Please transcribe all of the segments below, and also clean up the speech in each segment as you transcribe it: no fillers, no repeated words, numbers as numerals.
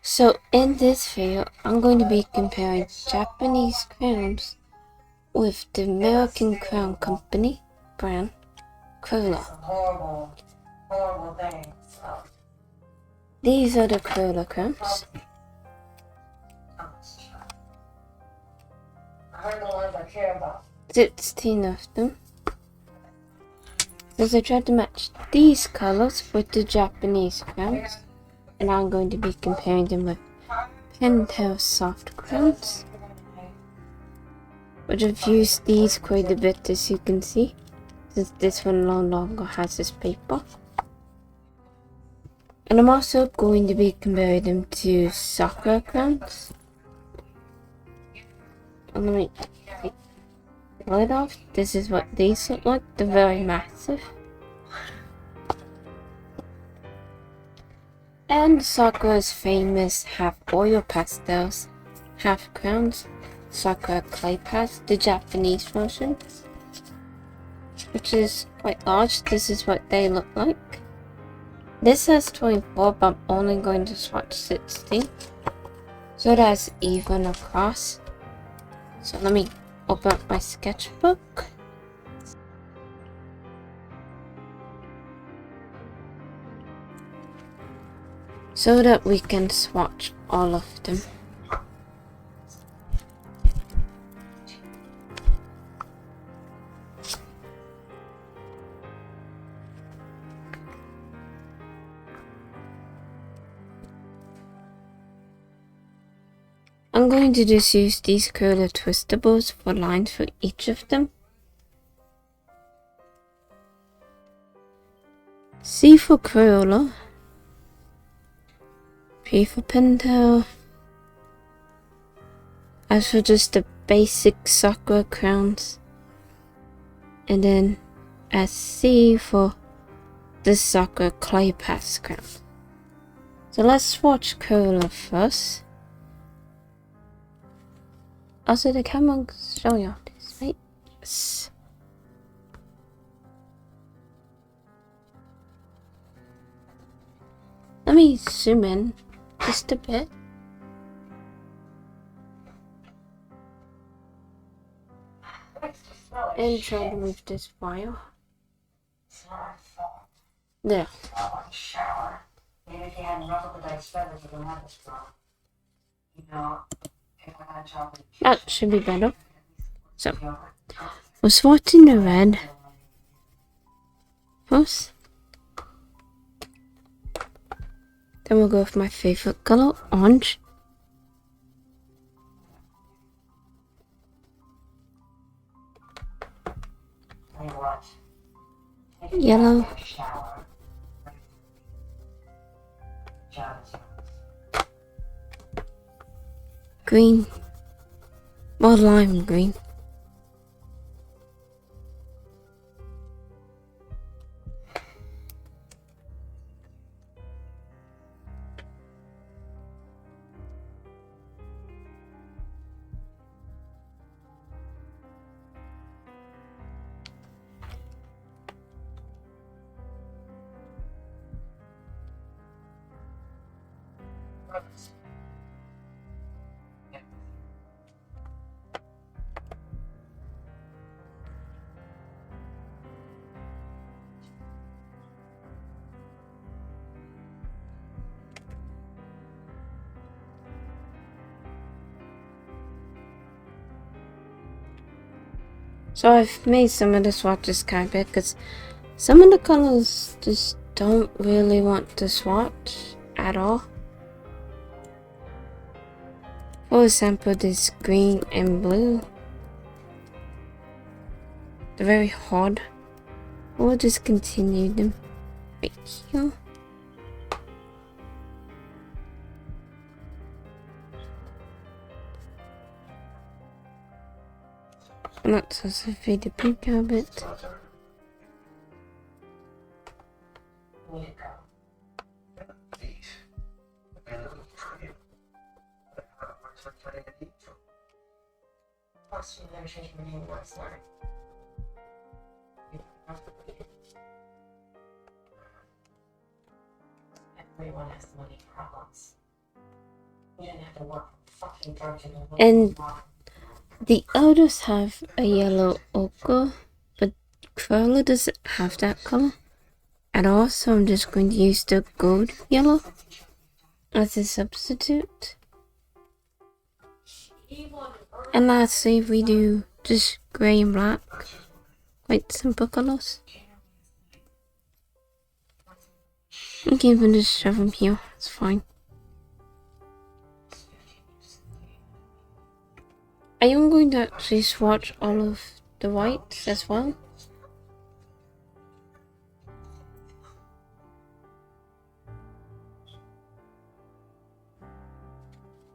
So in this video, I'm going to be comparing Japanese crayons with the American crayon company brand Crayola. Horrible things. These are the Crayola crayons. I heard the ones I care about. 16 of them. As I tried to match these colors with the Japanese crayons, and I'm going to be comparing them with Pentel soft crayons, which I've used these quite a bit, as you can see, since this one no longer has this paper. And I'm also going to be comparing them to Sakura crayons. And let me take the lid off. This is what these look like. They're very massive. And Sakura's famous half oil pastels, half crayons, Sakura clay pads, the Japanese version, which is quite large. This is what they look like. This says 24, but I'm only going to swatch 16, so that's even across. So let me open up my sketchbook. So that we can swatch all of them. I'm going to just use these Crayola twistables for lines for each of them. C for Crayola, P for Pentel, as for just the basic Sakura crayons, and then SC for the Sakura clay pads crown. So let's swatch Crayola first. Also, the camera show you this, right? Yes. Let me zoom in just a bit. And try to move this file. There. Shower. Maybe if you hadn't ruffled the dice feathers, you wouldn't have this problem. You know, if I got chocolate. That should be better. So, we're swatching the red first. Then we'll go with my favorite color, orange. Yellow. Green. Or lime green. So I've made some of the swatches kind of big because some of the colors just don't really want to swatch at all. For example, this green and blue. They're very hard. We'll just continue them right here. And that's also fade the pink a bit. Plus, you never changed my name once, Lauren. Everyone has money problems. We didn't have to work fucking drugs in the And the others have a yellow ochre, but Crayola doesn't have that color at all, so I'm just going to use the gold yellow as a substitute. And lastly, we do just grey and black, quite simple colors. You can even just shove them here, it's fine. I am going to actually swatch all of the whites as well.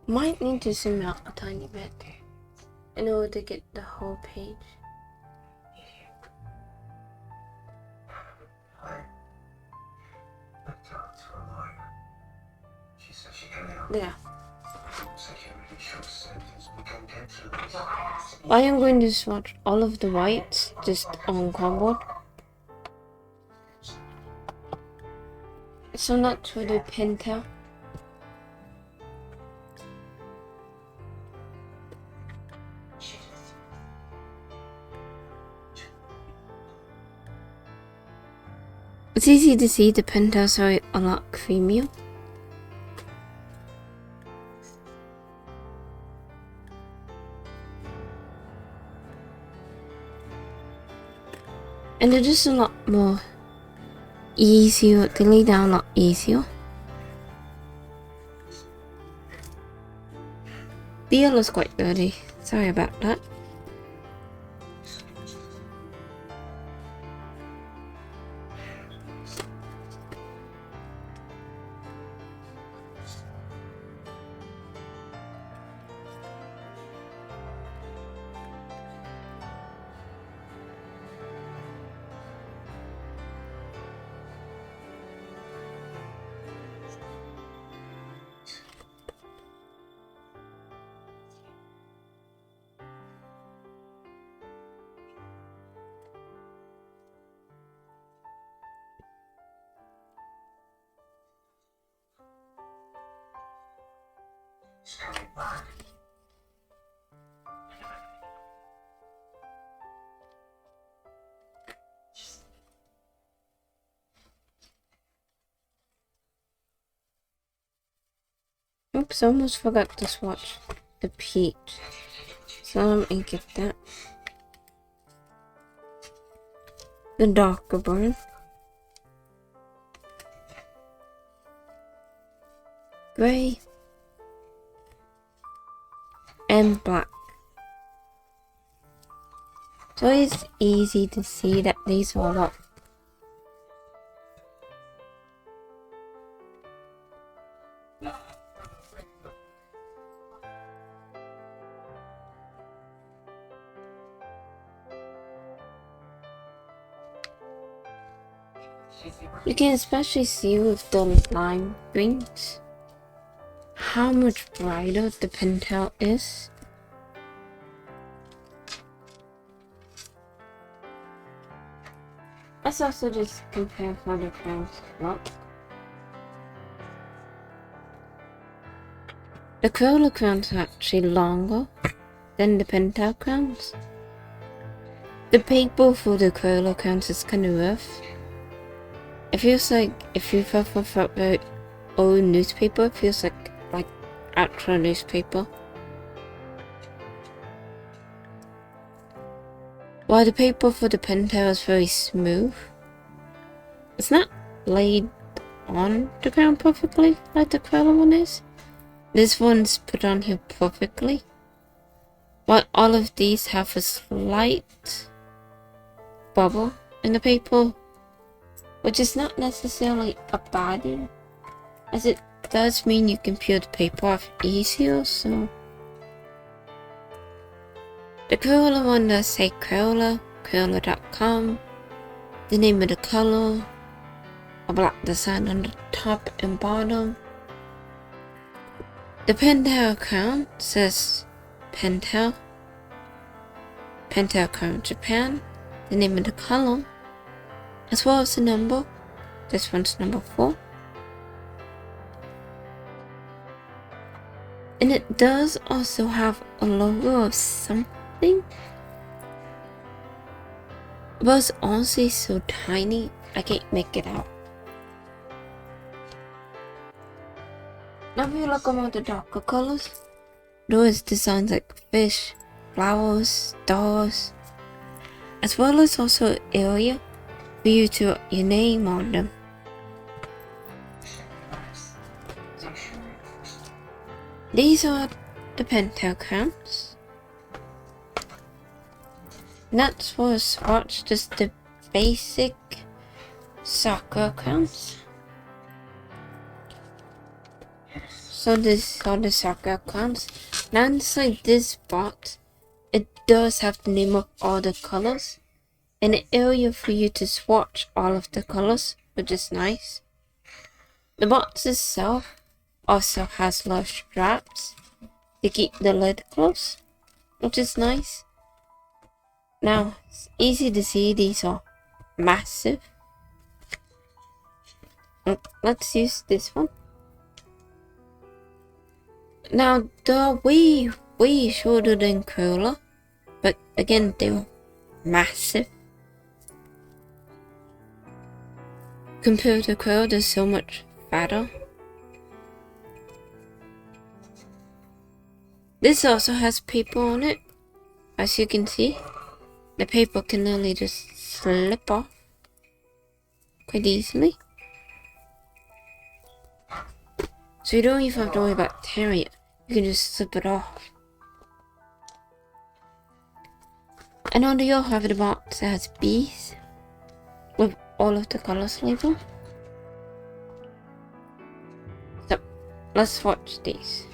Might need to zoom out a tiny bit in order to get the whole page. There. I am going to swatch all of the whites just on cardboard. So not with a printer. It's easy to see the penthouse are a lot creamier. And they're just a lot more easier, they lay down a lot easier. The yellow's quite dirty, sorry about that. Oops, I almost forgot to swatch the peach. So let me get that. The darker brown. Grey. And black. So it's easy to see that these are a lot. You can especially see with the lime greens how much brighter the Pentel is. Let's also just compare how the crayons look. The Crayola crayons are actually longer than the Pentel crayons. The paper for the Crayola crayons is kind of rough. It feels like if you've ever felt very old newspaper, it feels like actual newspaper. While the paper for the Pentel is very smooth. It's not laid on the ground perfectly like the Crayola one is. This one's put on here perfectly. While all of these have a slight bubble in the paper, which is not necessarily a bad thing, as it does mean you can peel the paper off easier. So the Crayola one does say Crayola, Crayola.com, the name of the color, a black design on the top and bottom. The Pentel account says Pentel account Japan, the name of the color, as well as the number. This one's number 4. And it does also have a logo of something. But it's honestly so tiny, I can't make it out. Now if you look at the darker colors, those designs like fish, flowers, stars, as well as also an area for you to write your name on them. These are the pentagons. That's for a swatch, just the basic soccer crowns. So this are the soccer crowns. Now inside this box, it does have the name of all the colors and an area for you to swatch all of the colors, which is nice. The box itself also has large straps to keep the lid closed, which is nice. Now, it's easy to see these are massive. Let's use this one. Now, they're way shorter than Crayola, but again, they're massive. Compared to Crayola, they're so much fatter. This also has paper on it, as you can see. The paper can nearly just slip off quite easily. So you don't even have to worry about tearing it. You can just slip it off. And on the other half of the box it has bees with all of the colors labeled. So let's swatch these.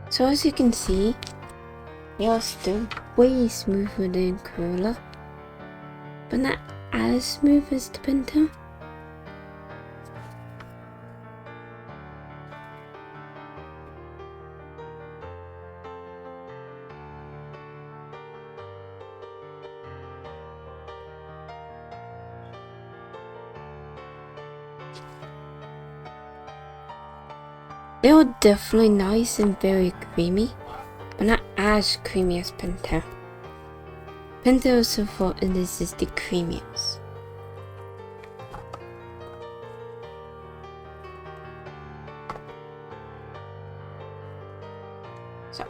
So as you can see, they are still way smoother than Crayola, but not as smooth as the Pentel. They are definitely nice and very creamy, but not as creamy as Pentel. Pentel so far this is the creamiest. So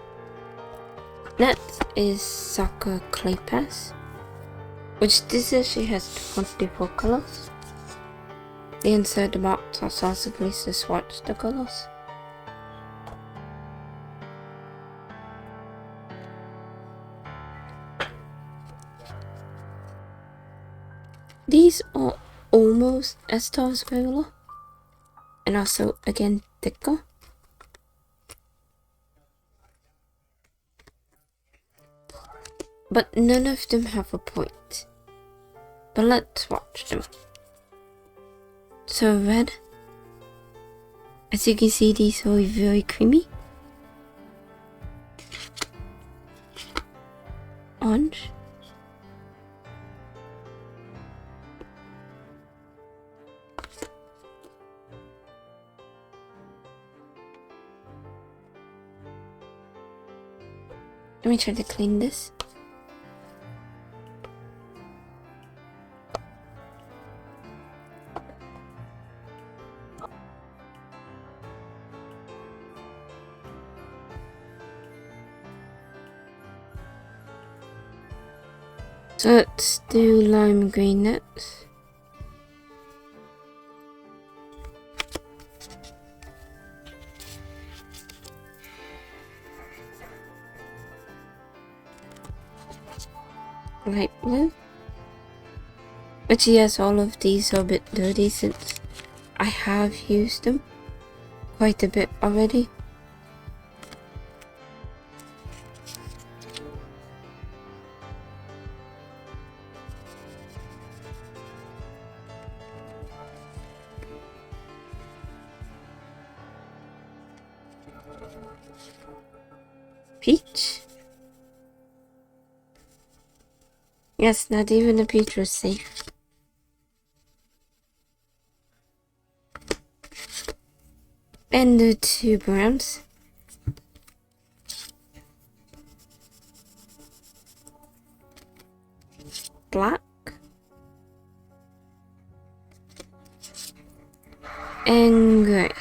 next is Soccer Clay Pass, which this actually has 24 colors. The inside of the box has also place to swatch the colors. These are almost as tall as Crayola, and also again thicker. but none of them have a point. But let's watch them. So red, as you can see, these are very creamy. Orange. Let me try to clean this. So let's do lime green next. Light blue. But yes, all of these are a bit dirty since I have used them quite a bit already. Peach. Yes, not even a peach was safe. And the 2 browns. Black. And grey.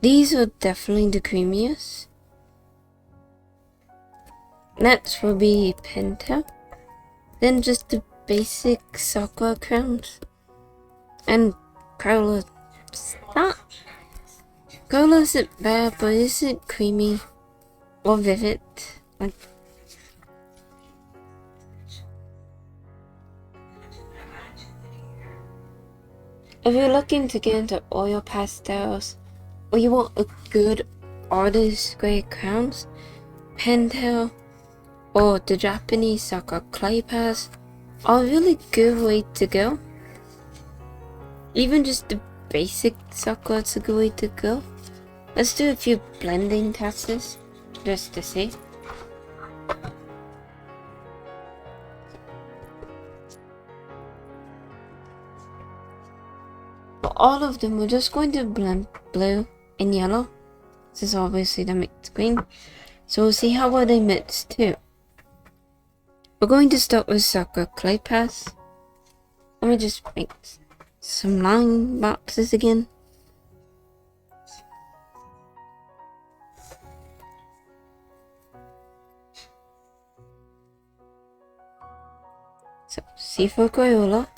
These are definitely the creamiest. Next will be Penta. Then just the basic Sakura crowns. And Crayola. Crayola isn't bad, but it isn't creamy or vivid. Like, if you're looking to get into oil pastels, or you want a good artist grade crowns, Pentel or the Japanese Sakura clay pads are a really good way to go. Even just the basic Sakura is a good way to go. Let's do a few blending tests just to see. For all of them, we're just going to blend blue and yellow. This is obviously the mixed green. So we'll see how well they mix too. We're going to start with Sakura clay pads. Let me just make some line boxes again. So C for Crayola,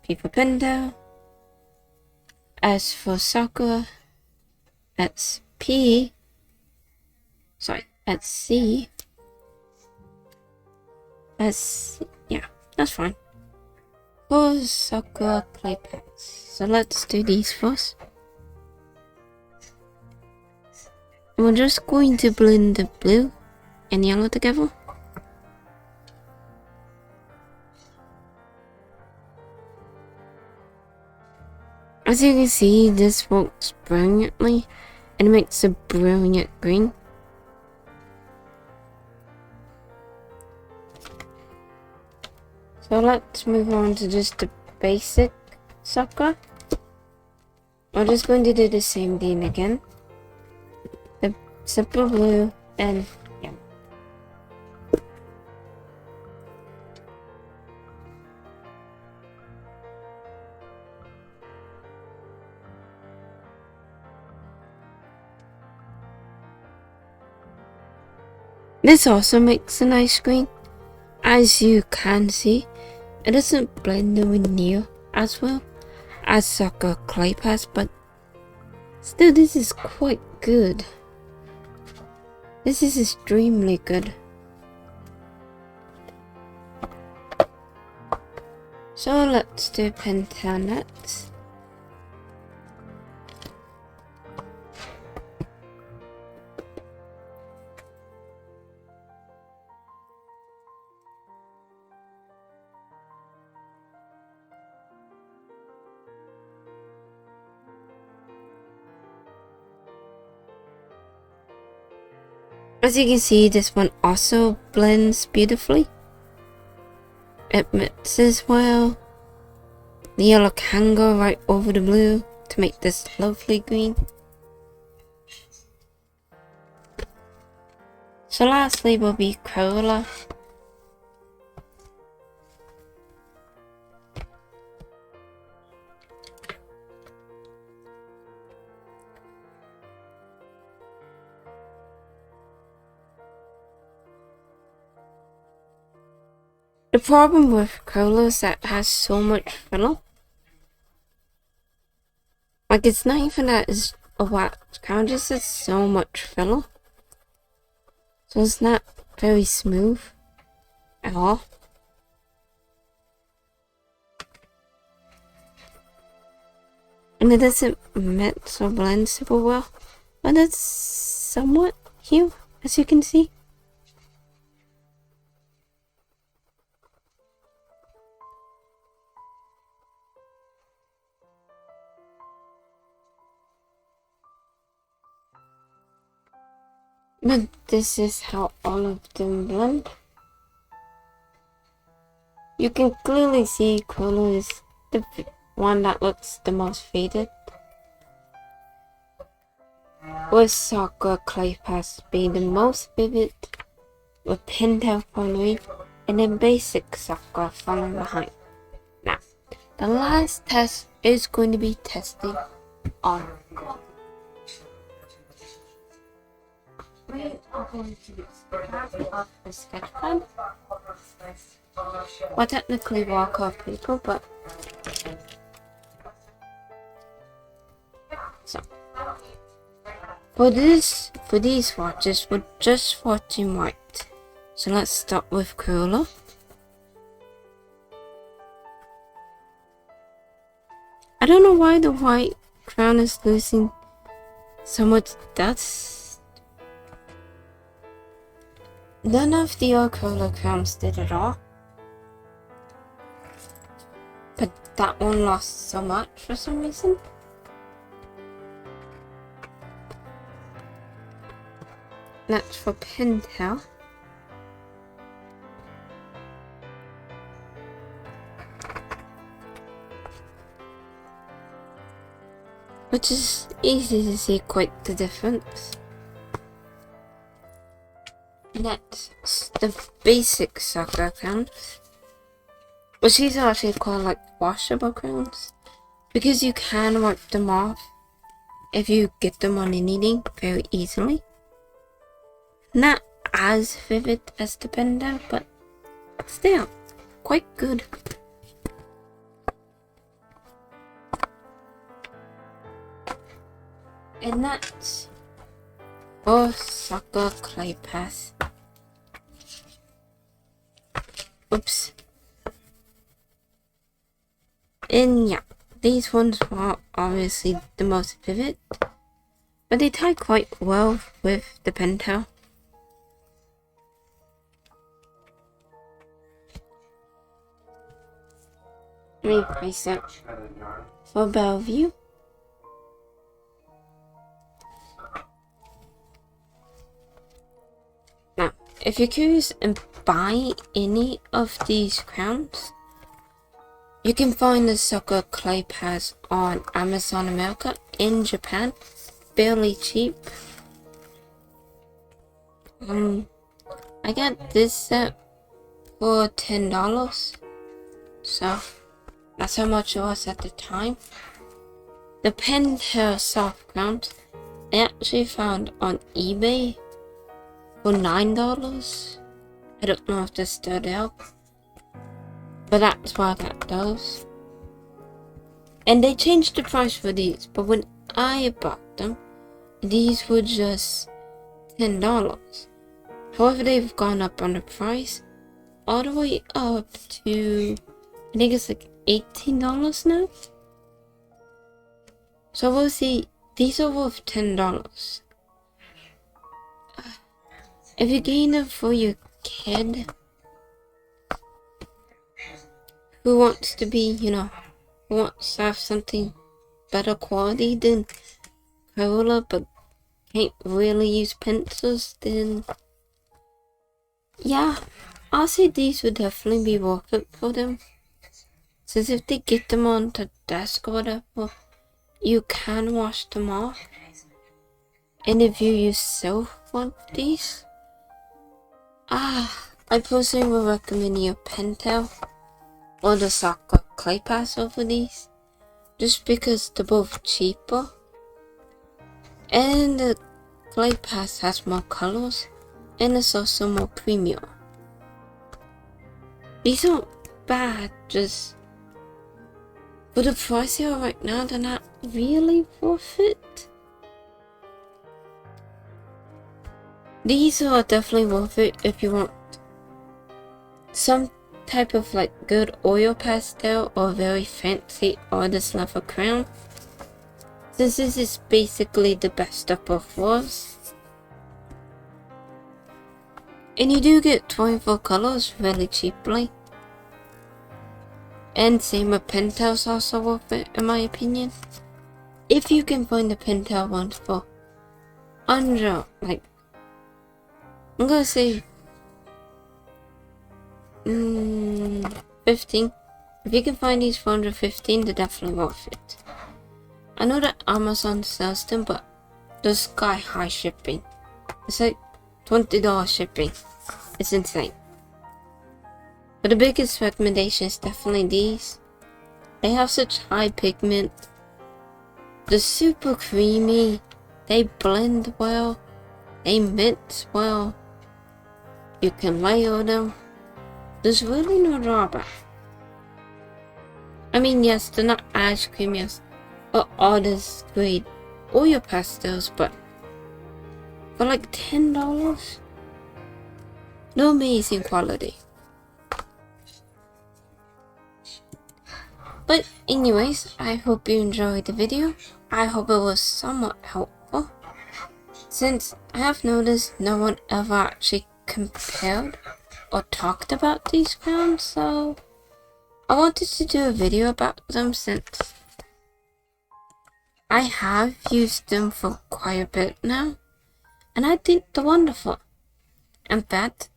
P for Penta, S for Sakura, that's P, sorry, that's C, that's, yeah, that's fine. For Sakura clay pads. So let's do these first. And we're just going to blend the blue and yellow together. As you can see, this works brilliantly and makes a brilliant green. So let's move on to just the basic Sakura. We're just going to do the same thing again. The simple blue and yellow. This also makes a nice green. As you can see, it doesn't blend nowhere near as well as Sakura clay pads, but still this is quite good. This is extremely good. So let's do Pentel next. As you can see, this one also blends beautifully. It mixes well. The yellow can go right over the blue to make this lovely green. So lastly will be Crayola. The problem with Crayola is that it has so much filler. Like, it's not even that it's a wax crayon, just has so much filler. So it's not very smooth at all. And it doesn't mix or blend super well. But it's somewhat cute, as you can see. But this is how all of them blend. You can clearly see Crayola is the one that looks the most faded, with Sakura Clay Pass being the most vivid, with Pintail following, and then basic Sakura following behind. Now, the last test is going to be testing on gold. We are going to start off the sketch pad. Well, technically walk off paper, but so for these swatches, we're just swatching white. So let's start with Crayola. I don't know why the white crown is losing so much dust. None of the old Crayola crowns did at all. But that one lost so much for some reason. That's for Pintail. Which is easy to see quite the difference. Next, the basic Sakura crowns. Which these are actually called like washable crowns, because you can wipe them off if you get them on anything very easily. Not as vivid as the Pintail, but still quite good. And that's for Sakura Clay Pass. Oops. And yeah, these ones are obviously the most vivid, but they tie quite well with the Pintail. Let me place it for Bellevue. Now, if you're curious and buy any of these crowns, you can find the Sakura Clay Pads on Amazon America in Japan, fairly cheap. I got this set for $10, so that's how much it was at the time. The Pintail soft crowns I actually found on eBay for $9. I don't know if this stood out, but that's why I got those. And they changed the price for these, but when I bought them, these were just $10. However, they've gone up on the price, all the way up to, I think it's like $18 now. So we'll see, these are worth $10. If you're getting them for your kid who wants to be, who wants to have something better quality than Crayola, but can't really use pencils, then yeah, I'll say these would definitely be worth it for them. Since if they get them on the desk or whatever, you can wash them off. And if you yourself want these, I personally would recommend your Pentel or the Soccer Clay Pass over these. Just because they're both cheaper. And the Clay Pass has more colors. And it's also more premium. These aren't bad, just for the price they are right now, they're not really worth it. These are definitely worth it if you want some type of like good oil pastel or very fancy artist level crayon. Since this is basically the best of both worlds. And you do get 24 colors really cheaply. And same with Pentel's also worth it in my opinion. If you can find the Pentel ones for under, like, I'm gonna say 15. If you can find these for under 15, they're definitely worth it. I know that Amazon sells them, but they're sky high shipping. It's like $20 shipping. It's insane. But the biggest recommendation is definitely these. They have such high pigment. They're super creamy. They blend well. They mix well. You can layer them. There's really no drawback. I mean, yes, they're not as creamy as artist grade oil pastels, but for like $10, no amazing quality. But anyways, I hope you enjoyed the video. I hope it was somewhat helpful. Since I have noticed no one ever actually compared or talked about these crayons, so I wanted to do a video about them since I have used them for quite a bit now. And I think they're wonderful. In fact,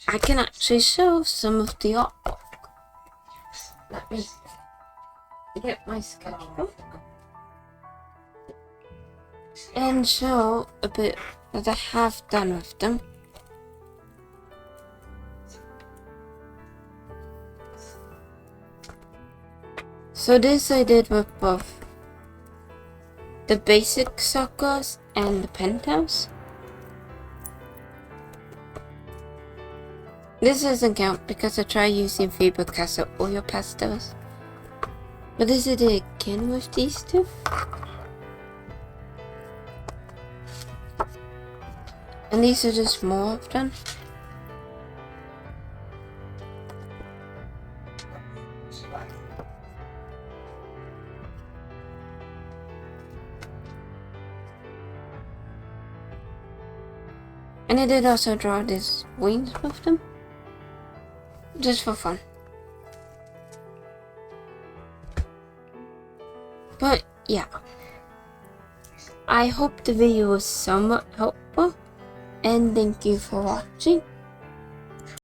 I can actually show some of the artwork. Let me get my sketchbook and show a bit that I have done with them. So this I did with both the basic suckers and the Pentels. This doesn't count because I tried using Faber-Castell oil pastels. But this I did again with these two. And these are just more of them. And I did also draw these wings with them. Just for fun. But yeah. I hope the video was somewhat helpful. And thank you for watching.